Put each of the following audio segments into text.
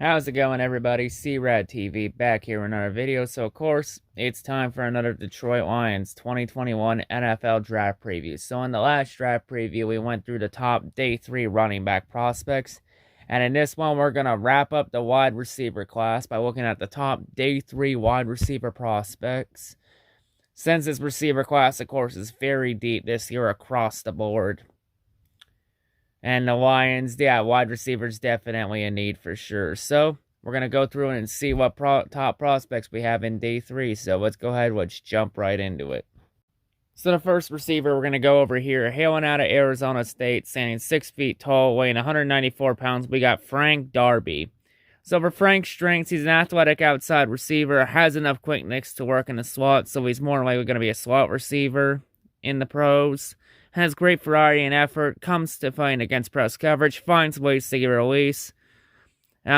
How's it going, everybody? C-RadTV back here with another video. So, of course, it's time for another Detroit Lions 2021 NFL Draft Preview. So, in the last draft preview, we went through the top Day 3 running back prospects. And in this one, we're going to wrap up the wide receiver class by looking at the top Day 3 wide receiver prospects. Since this receiver class, of course, is very deep this year across the board. And the Lions, yeah, wide receivers definitely a need for sure. So, we're going to go through and see what top prospects we have in Day 3. So, let's go ahead, let's jump right into it. So, the first receiver we're going to go over here, hailing out of Arizona State, standing 6 feet tall, weighing 194 pounds, we got Frank Darby. So, for Frank's strengths, he's an athletic outside receiver, has enough quickness to work in the slot, so he's more likely going to be a slot receiver in the pros. Has great variety and effort, comes to fighting against press coverage, finds ways to get release.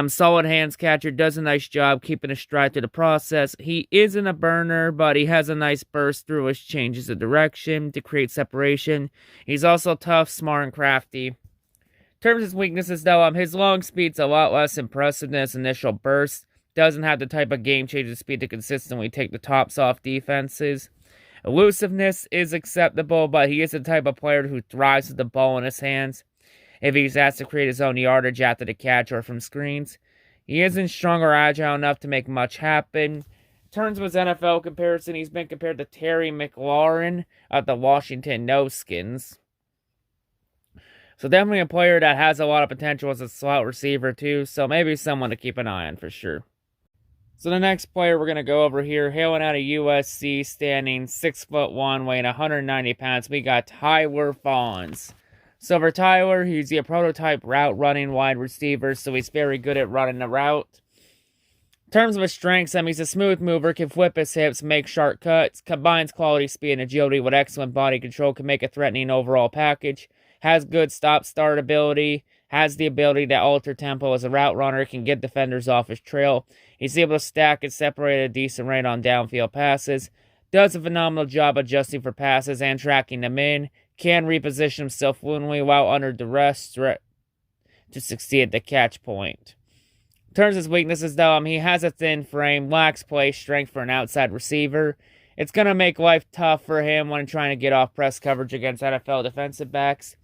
Solid hands catcher, does a nice job keeping a stride through the process. He isn't a burner, but he has a nice burst through which changes the direction to create separation. He's also tough, smart, and crafty. In terms of his weaknesses, though, his long speed's a lot less impressive than his initial burst. Doesn't have the type of game-changing speed to consistently take the tops off defenses. Elusiveness is acceptable, but he is the type of player who thrives with the ball in his hands if he's asked to create his own yardage after the catch or from screens. He isn't strong or agile enough to make much happen. In terms of his NFL comparison, he's been compared to Terry McLaurin of the Washington No-Skins. So definitely a player that has a lot of potential as a slot receiver too, so maybe someone to keep an eye on for sure. So the next player we're going to go over here, hailing out of USC, standing 6'1", weighing 190 pounds, we got Tyler Vaughns. So for Tyler, he's a prototype route running wide receiver, so he's very good at running the route. In terms of his strengths, he's a smooth mover, can flip his hips, make sharp cuts, combines quality speed and agility with excellent body control, can make a threatening overall package, has good stop-start ability, has the ability to alter tempo as a route runner, can get defenders off his trail. He's able to stack and separate at a decent rate on downfield passes. Does a phenomenal job adjusting for passes and tracking them in. Can reposition himself fluently while under duress to succeed at the catch point. In terms of his weaknesses, though, he has a thin frame, lacks play strength for an outside receiver. It's going to make life tough for him when trying to get off press coverage against NFL defensive backs.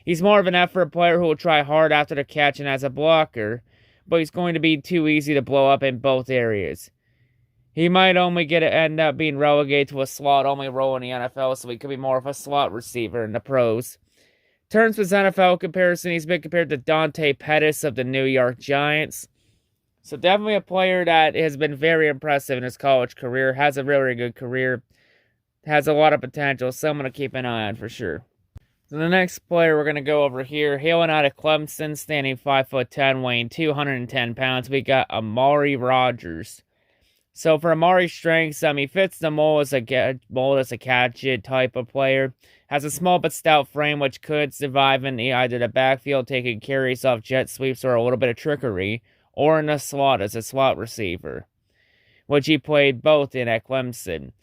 He's more of an effort player who will try hard after the catch and as a blocker, but he's going to be too easy to blow up in both areas. He might only end up being relegated to a slot-only role in the NFL, so he could be more of a slot receiver in the pros. In terms of his NFL comparison, he's been compared to Dante Pettis of the New York Giants. So definitely a player that has been very impressive in his college career, has a really good career, has a lot of potential, someone to keep an eye on for sure. So the next player we're going to go over here, hailing out of Clemson, standing 5'10", weighing 210 pounds, we got Amari Rogers. So for Amari's strengths, he fits the mold as a catch-it type of player. Has a small but stout frame which could survive in either the backfield taking carries off jet sweeps or a little bit of trickery, or in the slot as a slot receiver, which he played both in at Clemson,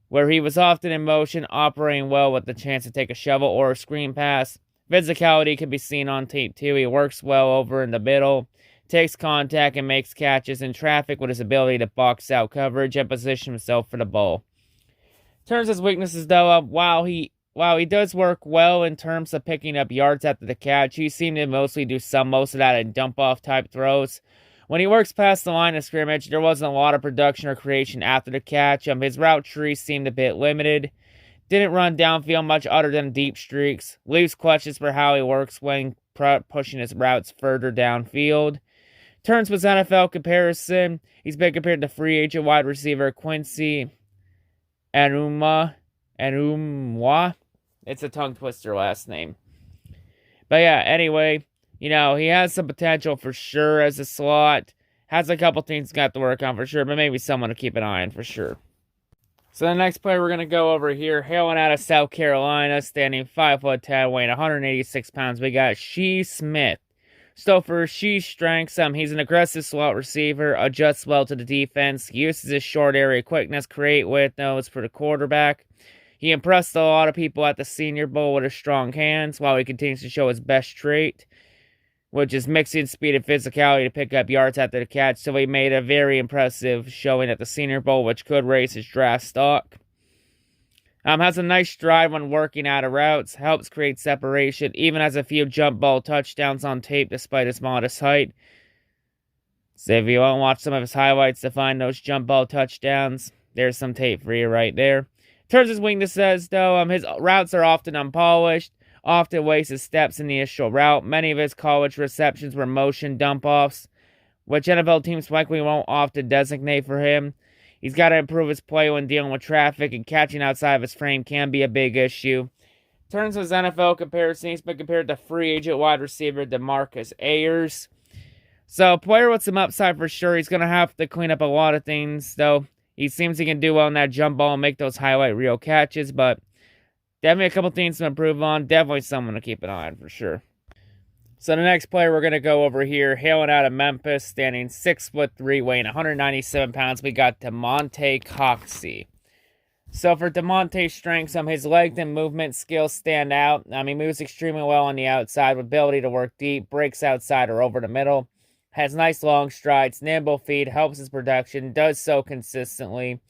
where he was often in motion, operating well with the chance to take a shovel or a screen pass. Physicality can be seen on tape too. He works well over in the middle, takes contact and makes catches in traffic with his ability to box out coverage and position himself for the ball. In terms of his weaknesses, though, while he does work well in terms of picking up yards after the catch, he seemed to mostly do most of that in dump-off type throws. When he works past the line of scrimmage, there wasn't a lot of production or creation after the catch. His route tree seemed a bit limited. Didn't run downfield much other than deep streaks. Leaves questions for how he works when pushing his routes further downfield. Turns with NFL comparison, he's been compared to free agent wide receiver Quincy Enunwa. It's a tongue twister last name. But yeah, anyway, he has some potential for sure as a slot. Has a couple things got to work on for sure, but maybe someone to keep an eye on for sure. So the next player we're going to go over here, hailing out of South Carolina, standing 5'10", weighing 186 pounds, we got Shea Smith. So for Shea's strengths, he's an aggressive slot receiver, adjusts well to the defense, uses his short area quickness, create width nodes for the quarterback. He impressed a lot of people at the Senior Bowl with his strong hands, while he continues to show his best trait, which is mixing speed and physicality to pick up yards after the catch. So he made a very impressive showing at the Senior Bowl, which could raise his draft stock. Has a nice stride when working out of routes, helps create separation, even has a few jump ball touchdowns on tape despite his modest height. So if you want to watch some of his highlights to find those jump ball touchdowns, there's some tape for you right there. In terms of his weaknesses, though, his routes are often unpolished, often wastes his steps in the initial route. Many of his college receptions were motion dump-offs, which NFL teams likely won't often designate for him. He's got to improve his play when dealing with traffic, and catching outside of his frame can be a big issue. In terms of his NFL comparison, he's been compared to free agent wide receiver Demarcus Ayers. So, a player with some upside for sure. He's going to have to clean up a lot of things, though. He seems he can do well in that jump ball and make those highlight reel catches, but definitely a couple things to improve on. Definitely someone to keep an eye on for sure. So the next player we're going to go over here, hailing out of Memphis, standing 6'3", weighing 197 pounds, we got DeMonte Coxie. So for DeMonte's strengths, his length and movement skills stand out. He moves extremely well on the outside with ability to work deep, breaks outside or over the middle, has nice long strides, nimble feet, helps his production, does so consistently.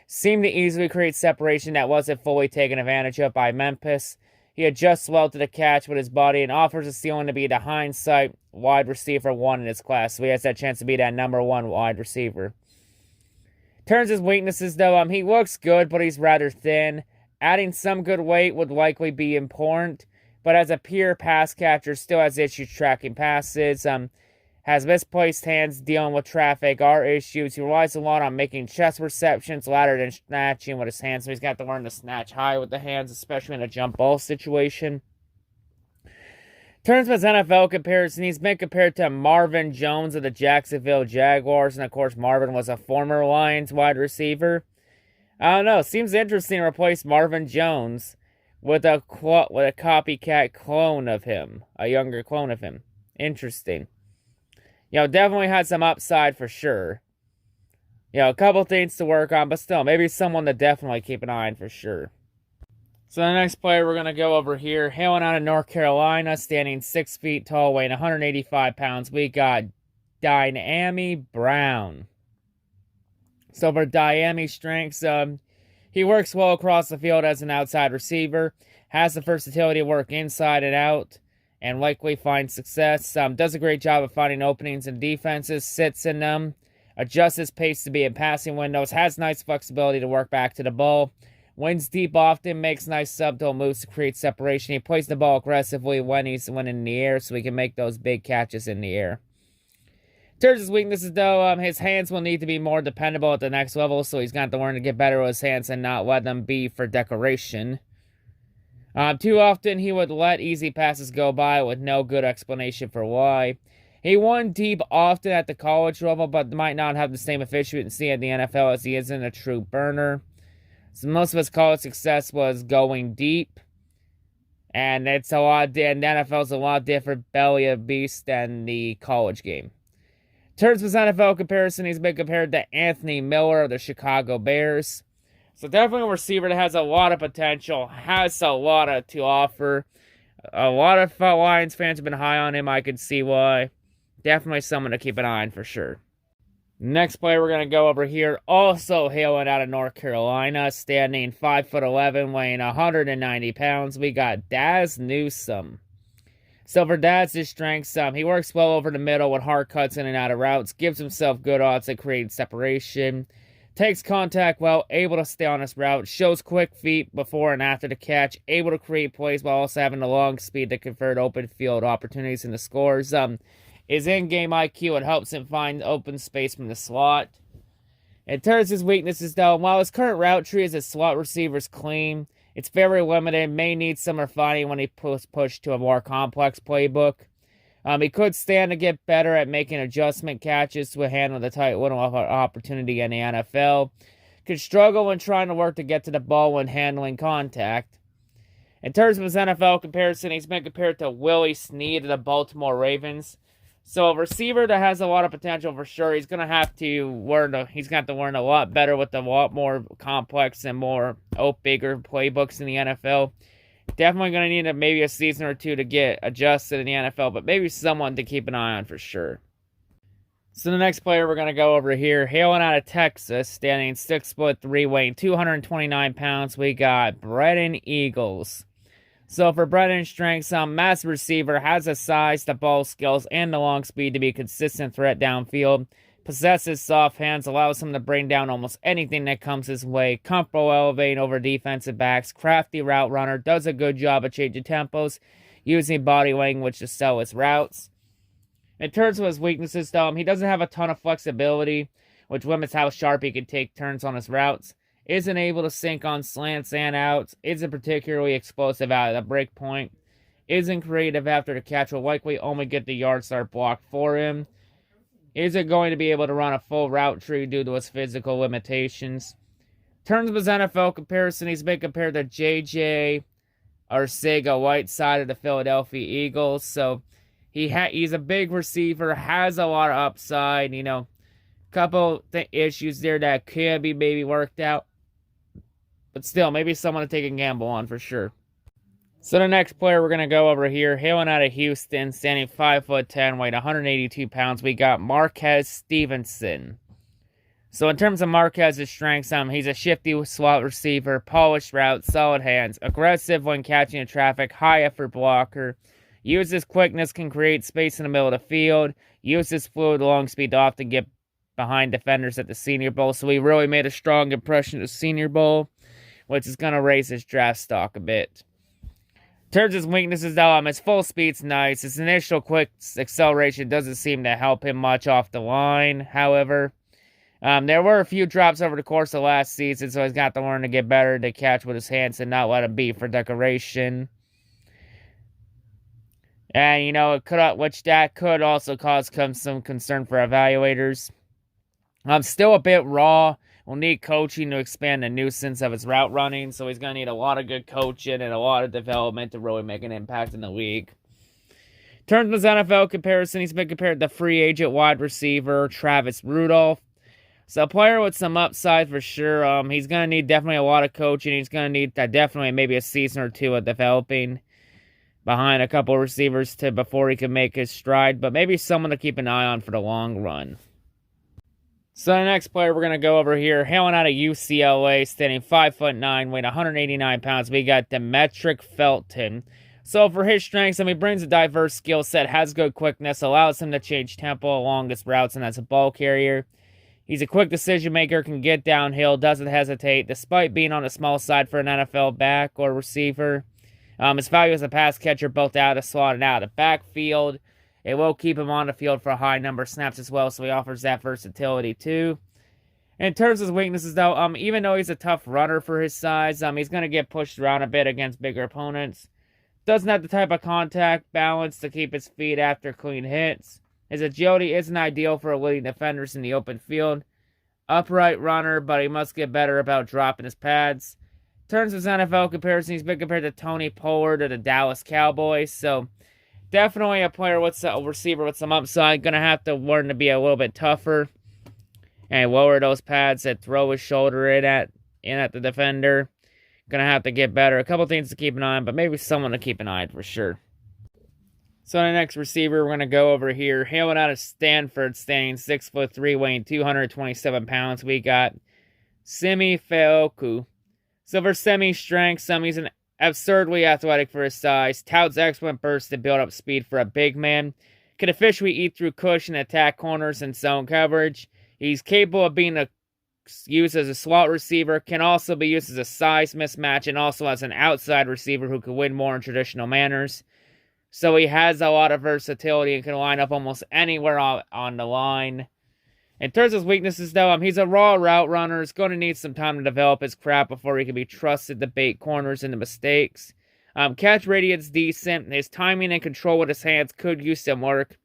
Seemed to easily create separation that wasn't fully taken advantage of by Memphis. He adjusts well to the catch with his body and offers a ceiling to be the hindsight wide receiver 1 in his class. So he has that chance to be that number 1 wide receiver. In terms of his weaknesses, though, he looks good, but he's rather thin. Adding some good weight would likely be important, but as a pure pass catcher, still has issues tracking passes. Has misplaced hands dealing with traffic are issues. He relies a lot on making chest receptions, ladder than snatching with his hands. So he's got to learn to snatch high with the hands, especially in a jump ball situation. In terms of his NFL comparison, he's been compared to Marvin Jones of the Jacksonville Jaguars. And of course, Marvin was a former Lions wide receiver. I don't know. Seems interesting to replace Marvin Jones with a copycat clone of him. A younger clone of him. Interesting. Definitely had some upside for sure. A couple things to work on, but still, maybe someone to definitely keep an eye on for sure. So the next player we're going to go over here, hailing out of North Carolina, standing 6 feet tall, weighing 185 pounds, we got Dyami Brown. So for Dyami's strengths, he works well across the field as an outside receiver, has the versatility to work inside and out, and likely find success. Does a great job of finding openings in defenses, sits in them, adjusts his pace to be in passing windows, has nice flexibility to work back to the ball, wins deep often, makes nice subtle moves to create separation. He plays the ball aggressively when he's in the air, so he can make those big catches in the air. In terms of his weaknesses, though, his hands will need to be more dependable at the next level, so he's got to learn to get better with his hands and not let them be for decoration. Too often, he would let easy passes go by with no good explanation for why. He won deep often at the college level, but might not have the same efficiency at the NFL as he isn't a true burner. So most of his college success was going deep, and the NFL's a lot different belly of beast than the college game. In terms of his NFL comparison, he's been compared to Anthony Miller of the Chicago Bears. So definitely a receiver that has a lot of potential, has a lot to offer. A lot of Lions fans have been high on him. I can see why. Definitely someone to keep an eye on for sure. Next player we're going to go over here, also hailing out of North Carolina, standing 5'11", weighing 190 pounds. We got Daz Newsom. So for Daz's strengths, he works well over the middle with hard cuts in and out of routes, gives himself good odds at creating separation, takes contact well, able to stay on his route, shows quick feet before and after the catch, able to create plays while also having the long speed to convert open field opportunities into scores. His in-game IQ, it helps him find open space from the slot. In terms of his weaknesses, though, while his current route tree as a slot receiver is clean, it's very limited, may need some refining when he pushed to a more complex playbook. He could stand to get better at making adjustment catches to handle the tight window of opportunity in the NFL. Could struggle when trying to work to get to the ball when handling contact. In terms of his NFL comparison, he's been compared to Willie Snead of the Baltimore Ravens. So a receiver that has a lot of potential for sure. He's going to have to learn a lot better with a lot more complex and more bigger playbooks in the NFL. Definitely going to need maybe a season or two to get adjusted in the NFL, but maybe someone to keep an eye on for sure. So the next player we're going to go over here, hailing out of Texas, standing 6'3", weighing 229 pounds, we got Brennan Eagles. So for Brennan's strengths, mass receiver, has the size, the ball skills, and the long speed to be a consistent threat downfield. Possesses soft hands, allows him to bring down almost anything that comes his way. Comfortable elevating over defensive backs. Crafty route runner, does a good job of changing tempos, using body language to sell his routes. In terms of his weaknesses, though, he doesn't have a ton of flexibility, which limits how sharp he can take turns on his routes. Isn't able to sink on slants and outs. Isn't particularly explosive out of the break point. Isn't creative after the catch. Will likely only get the yard start blocked for him. Isn't going to be able to run a full route tree due to his physical limitations. In terms of his NFL comparison, he's been compared to J.J. Arcega-Whiteside of the Philadelphia Eagles. So he's a big receiver, has a lot of upside. Couple issues there that could be maybe worked out. But still, maybe someone to take a gamble on for sure. So the next player we're going to go over here, hailing out of Houston, standing 5'10", weighing 182 pounds, we got Marquez Stevenson. So in terms of Marquez's strengths, he's a shifty slot receiver, polished route, solid hands, aggressive when catching in traffic, high effort blocker, uses quickness, can create space in the middle of the field, uses fluid long speed to often get behind defenders at the Senior Bowl. So he really made a strong impression at the Senior Bowl, which is going to raise his draft stock a bit. In terms of his weaknesses, though, his full speed's nice. His initial quick acceleration doesn't seem to help him much off the line, however. There were a few drops over the course of last season, so he's got to learn to get better to catch with his hands and not let him be for decoration. And, that could also cause some concern for evaluators. Still a bit raw. Will need coaching to expand the nuisance of his route running, so he's going to need a lot of good coaching and a lot of development to really make an impact in the league. In terms of his NFL comparison, he's been compared to free agent wide receiver Travis Rudolph. So a player with some upside for sure. He's going to need definitely a lot of coaching. He's going to need definitely maybe a season or two of developing behind a couple receivers before he can make his stride, but maybe someone to keep an eye on for the long run. So the next player we're going to go over here, hailing out of UCLA, standing 5'9", weighing 189 pounds, we got Demetric Felton. So for his strengths, he brings a diverse skill set, has good quickness, allows him to change tempo along his routes, and as a ball carrier. He's a quick decision maker, can get downhill, doesn't hesitate, despite being on the small side for an NFL back or receiver. His value as a pass catcher, both out of the slot and out of the backfield. It will keep him on the field for a high number of snaps as well, so he offers that versatility too. In terms of his weaknesses, though, even though he's a tough runner for his size, he's going to get pushed around a bit against bigger opponents. Doesn't have the type of contact balance to keep his feet after clean hits. His agility isn't ideal for eluding defenders in the open field. Upright runner, but he must get better about dropping his pads. In terms of his NFL comparison, he's been compared to Tony Pollard of the Dallas Cowboys, so definitely a player with a receiver with some upside. Going to have to learn to be a little bit tougher and lower those pads that throw his shoulder in at the defender. Going to have to get better. A couple things to keep an eye on, but maybe someone to keep an eye on for sure. So the next receiver we're going to go over here, hailing out of Stanford, standing 6'3", weighing 227 pounds, we got Simi Feoku. So for Simi's strength, he's an absurdly athletic for his size, touts excellent burst to build up speed for a big man, can efficiently eat through cushion, attack corners, and zone coverage. He's capable of being used as a slot receiver, can also be used as a size mismatch, and also as an outside receiver who can win more in traditional manners. So he has a lot of versatility and can line up almost anywhere on the line. In terms of his weaknesses, though, he's a raw route runner. He's going to need some time to develop his craft before he can be trusted to bait corners into mistakes. Catch radius decent. His timing and control with his hands could use some work.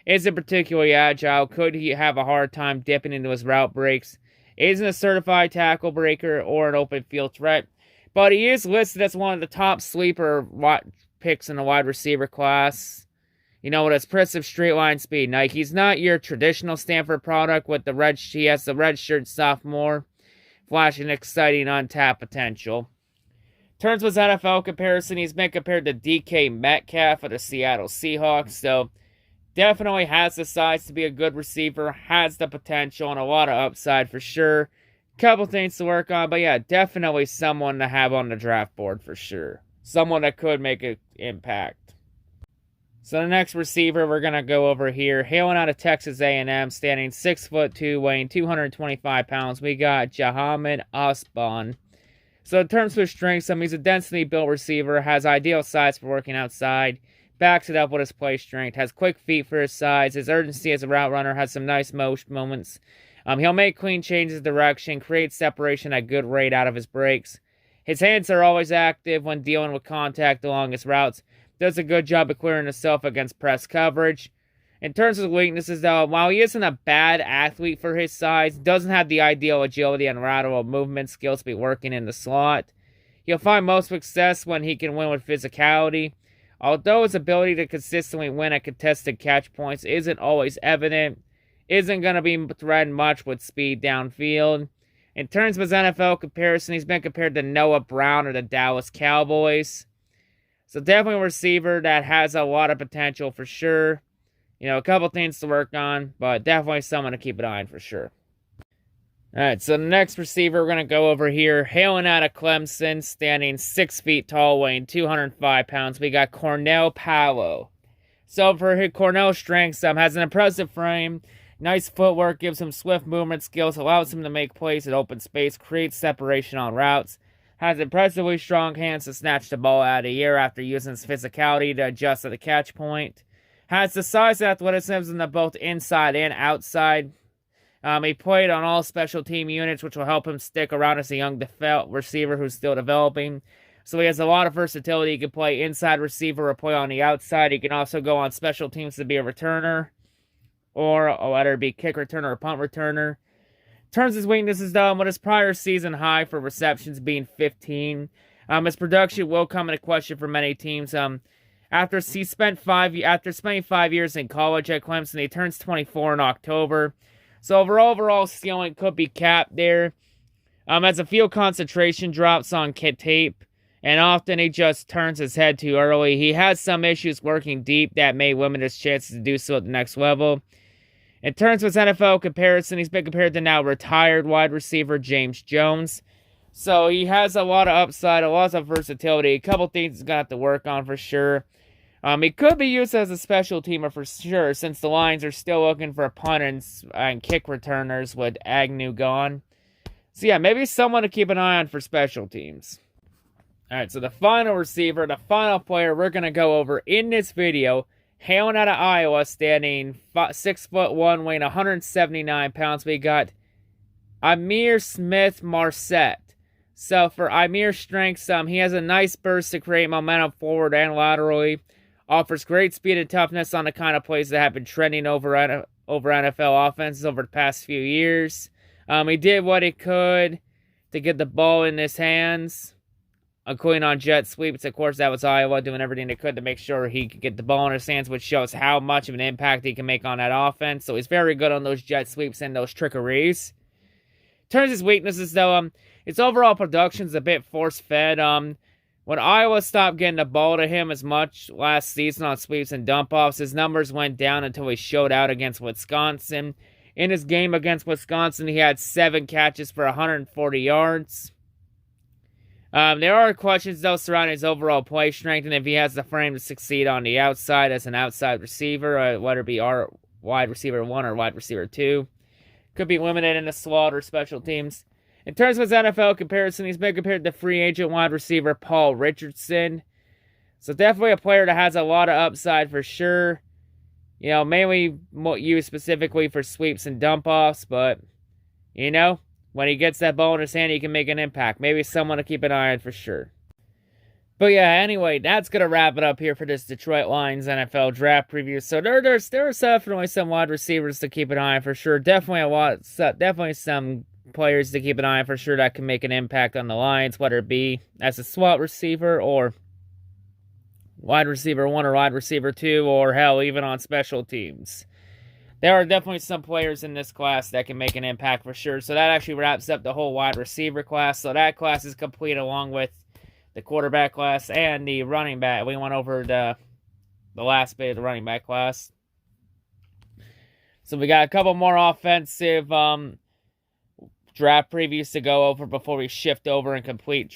Isn't particularly agile. Could he have a hard time dipping into his route breaks. Isn't a certified tackle breaker or an open field threat. But he is listed as one of the top sleeper picks in the wide receiver class. With his impressive straight line speed. Now, he's not your traditional Stanford product with he has the redshirt sophomore, flashing exciting untapped potential. In terms of his NFL comparison, he's been compared to DK Metcalf of the Seattle Seahawks. So definitely has the size to be a good receiver, has the potential and a lot of upside for sure. Couple things to work on, but yeah, definitely someone to have on the draft board for sure. Someone that could make an impact. So the next receiver we're going to go over here, hailing out of Texas A&M, standing 6'2", weighing 225 pounds, we got Johann Osbound. So in terms of his strengths, he's a densely built receiver, has ideal size for working outside, backs it up with his play strength, has quick feet for his size, his urgency as a route runner, has some nice moments. He'll make clean changes of direction, create separation at a good rate out of his breaks. His hands are always active when dealing with contact along his routes. Does a good job of clearing himself against press coverage. In terms of weaknesses, though, while he isn't a bad athlete for his size, doesn't have the ideal agility and lateral movement skills to be working in the slot. He'll find most success when he can win with physicality. Although his ability to consistently win at contested catch points isn't always evident, isn't going to be threatened much with speed downfield. In terms of his NFL comparison, he's been compared to Noah Brown or the Dallas Cowboys. So definitely a receiver that has a lot of potential for sure. You know, a couple things to work on, but definitely someone to keep an eye on for sure. Alright, so the next receiver we're going to go over here, hailing out of Clemson, standing 6 feet tall, weighing 205 pounds, we got Cornell Paolo. So for his Cornell's strengths, has an impressive frame, nice footwork, gives him swift movement skills, allows him to make plays in open space, creates separation on routes, has impressively strong hands to snatch the ball out of the air after using his physicality to adjust at the catch point. Has the size and athleticism on both inside and outside. He played on all special team units, which will help him stick around as a young receiver who's still developing. So he has a lot of versatility. He can play inside receiver or play on the outside. He can also go on special teams to be a returner, or whether it be kick returner or punt returner. In terms of his weaknesses, though, with his prior season high for receptions being 15, his production will come into question for many teams. After spending 5 years in college at Clemson, he turns 24 in October. So overall ceiling could be capped there. As a field concentration drops on tape, and often he just turns his head too early. He has some issues working deep that may limit his chances to do so at the next level. In terms of his NFL comparison, he's been compared to now retired wide receiver James Jones. So he has a lot of upside, a lot of versatility. A couple things he's going to have to work on for sure. He could be used as a special teamer for sure, since the Lions are still looking for punt and kick returners with Agnew gone. So yeah, maybe someone to keep an eye on for special teams. Alright, so the final receiver, the final player we're going to go over in this video, hailing out of Iowa, standing 6'1", weighing 179 pounds, we got Amir Smith Marsette. So for Amir's strengths, he has a nice burst to create momentum forward and laterally. Offers great speed and toughness on the kind of plays that have been trending over NFL offenses over the past few years. He did what he could to get the ball in his hands, including on jet sweeps. Of course, that was Iowa doing everything they could to make sure he could get the ball in his hands, which shows how much of an impact he can make on that offense. So he's very good on those jet sweeps and those trickeries. In terms of his weaknesses, though, his overall production is a bit force-fed. When Iowa stopped getting the ball to him as much last season on sweeps and dump-offs, his numbers went down until he showed out against Wisconsin. In his game against Wisconsin, he had 7 catches for 140 yards. There are questions, though, surrounding his overall play strength and if he has the frame to succeed on the outside as an outside receiver, whether it be our wide receiver 1 or wide receiver 2. Could be limited in the slot or special teams. In terms of his NFL comparison, he's been compared to free agent wide receiver Paul Richardson. So definitely a player that has a lot of upside for sure. You know, mainly used specifically for sweeps and dump-offs, but, you know, when he gets that ball in his hand, he can make an impact. Maybe someone to keep an eye on for sure. But yeah, anyway, that's going to wrap it up here for this Detroit Lions NFL draft preview. So there's definitely some wide receivers to keep an eye on for sure. Definitely some players to keep an eye on for sure that can make an impact on the Lions, whether it be as a slot receiver or wide receiver 1 or wide receiver 2, or hell, even on special teams. There are definitely some players in this class that can make an impact for sure. So that actually wraps up the whole wide receiver class. So that class is complete along with the quarterback class and the running back. We went over the last bit of the running back class. So we got a couple more offensive draft previews to go over before we shift over and complete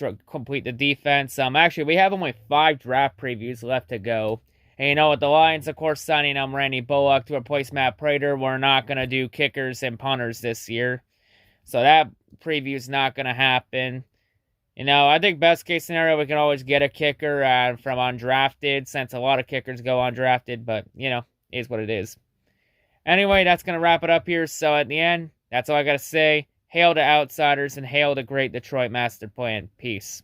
the defense. Actually, we have only 5 draft previews left to go. And you know, with the Lions, of course, signing Randy Bullock to replace Matt Prater, we're not going to do kickers and punters this year. So that preview is not going to happen. You know, I think best case scenario, we can always get a kicker from undrafted, since a lot of kickers go undrafted. But, you know, it is what it is. Anyway, that's going to wrap it up here. So at the end, that's all I got to say. Hail to Outsiders and hail to great Detroit Masterplan. Peace.